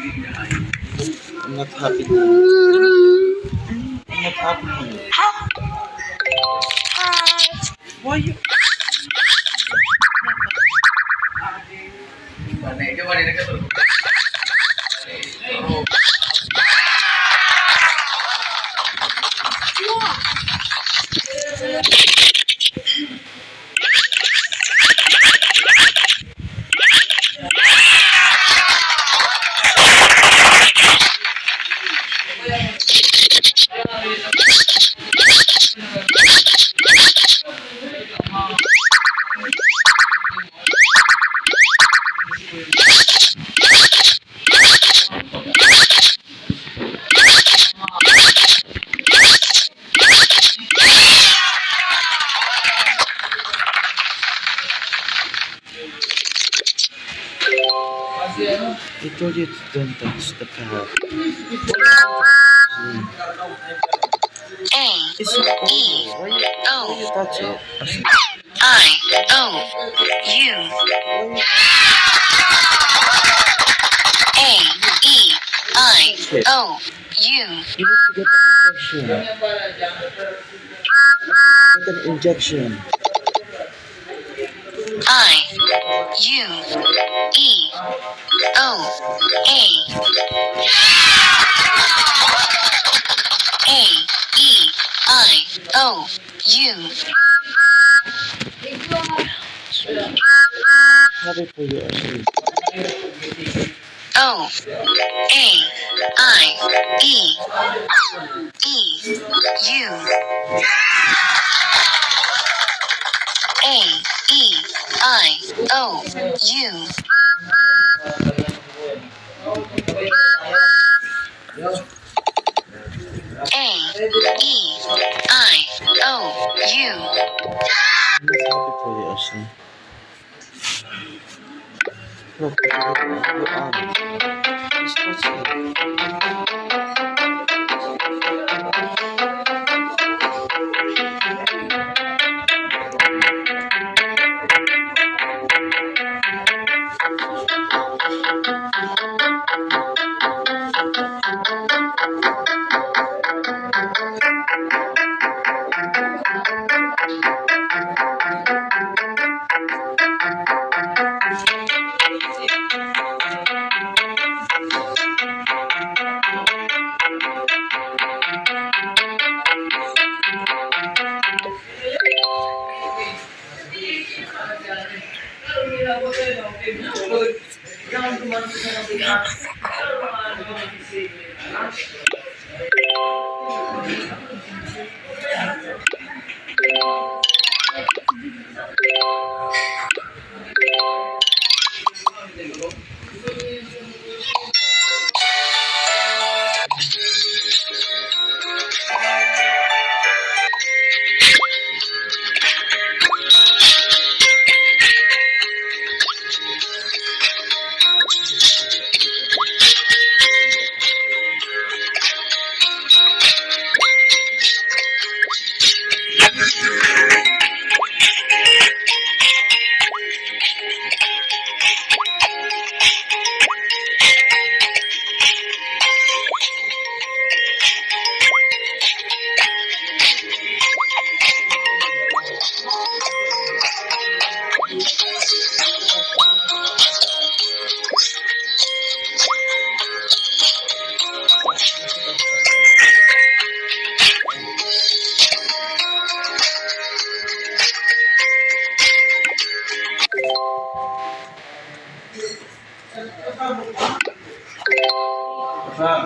I'm not happy. I'm not happy. Why you? I told you to don't touch the cat. It's not why you touch it? You need to get an injection. Happy for you, Ashley. I'm not happy for you, Ashley. Look, your arm. Just touch it.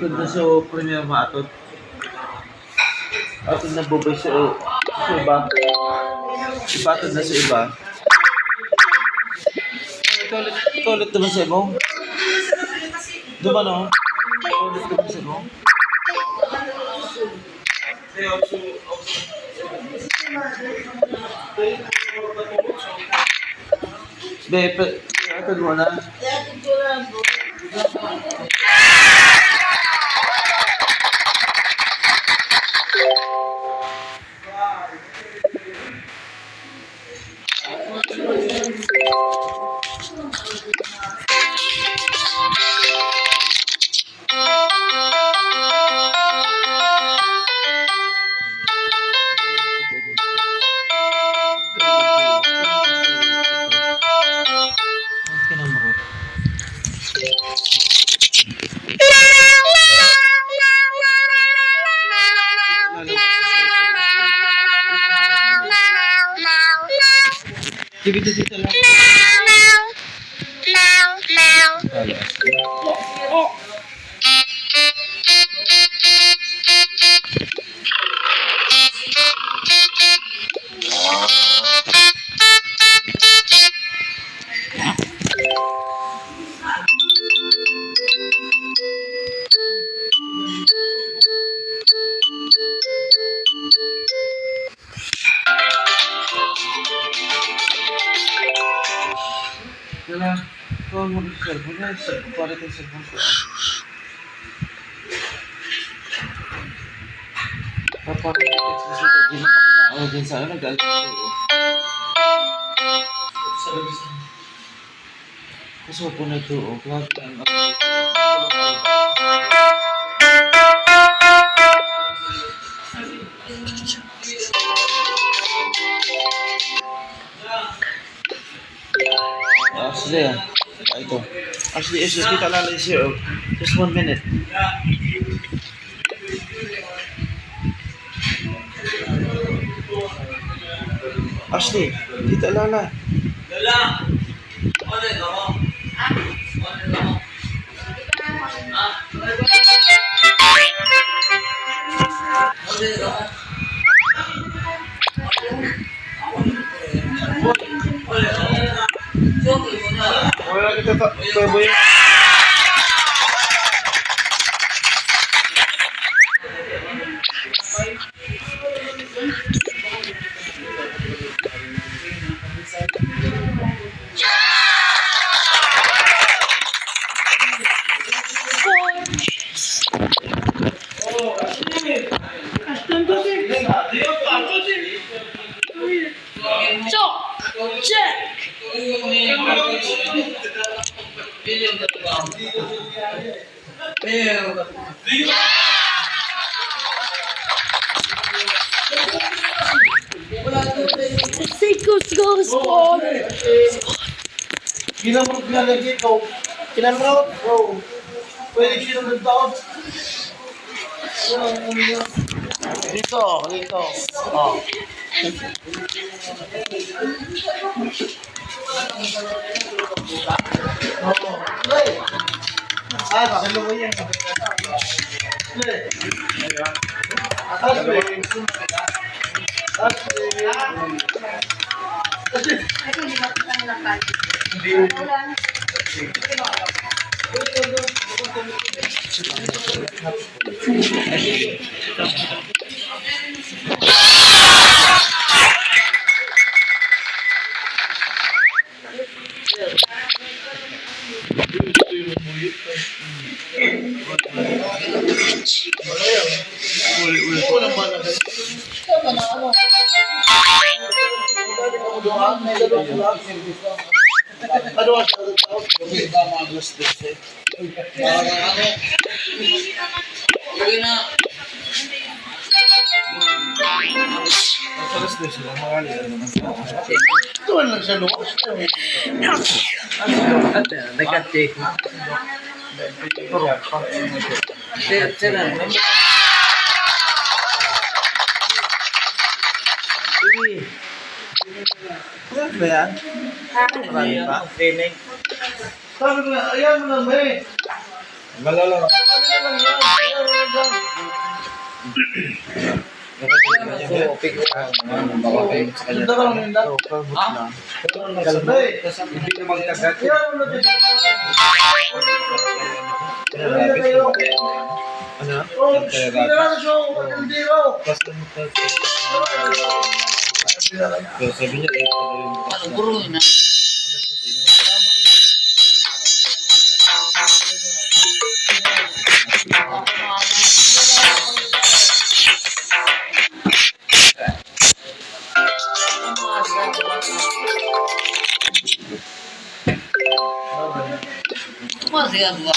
Atod na sa premier maatod. Atod na bubay sa iba. Ipatod na sa iba. Toilet naman sa imo. Diba no? Toilet naman sa imo. Be, atod mo na. Sige, dito lang. Kala, Ashley. Wala. Kung mo rin cellphone na, para itong cellphone ko. Parang i-text mo dito. Di mo pa kanya. O, din sa ano, nag-alp ko. Kaso po na ito, o. Kaya ang update ko. Actually, ito. Actually, it's just kita lalay siya, oh. Just 1 minute. Ashley, kita lala. Lala. Ano ito mo? Ano ito mo? Ano ito mo? Wala kita tak boy. Squad. Ginamot na lagi ikaw. Kinamot, bro. Pwede kinamot daw. Dito, dito. Oh. Salo mo yan. Ano ang tao? Ba mga gusto din. Lagi na. Alas din sila mga ito lang siya luwas. Ate, nag-check. Sila. Ano ba yan? Marami pa? Training. Sabi ko na, ayan mo lang ba eh. Malala. Sabi na lang yan. Ayan mo lang dyan. Ganda ka lang yun lang. Ganda eh. Hindi na magkagat. Ayan mo lang dyan. Ayan na kayo. Ano? Oh, hindi na lang siya. Hindi raw. Sabi niya, Ano guru na? Masih ada.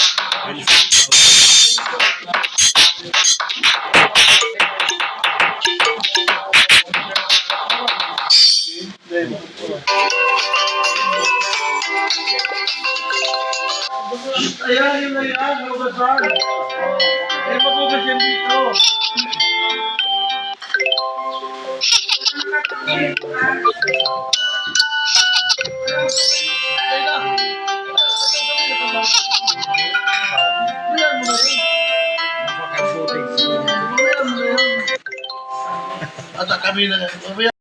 ayan yun na yan. Hugasan. Eh, maghugas yan dito. At kami na.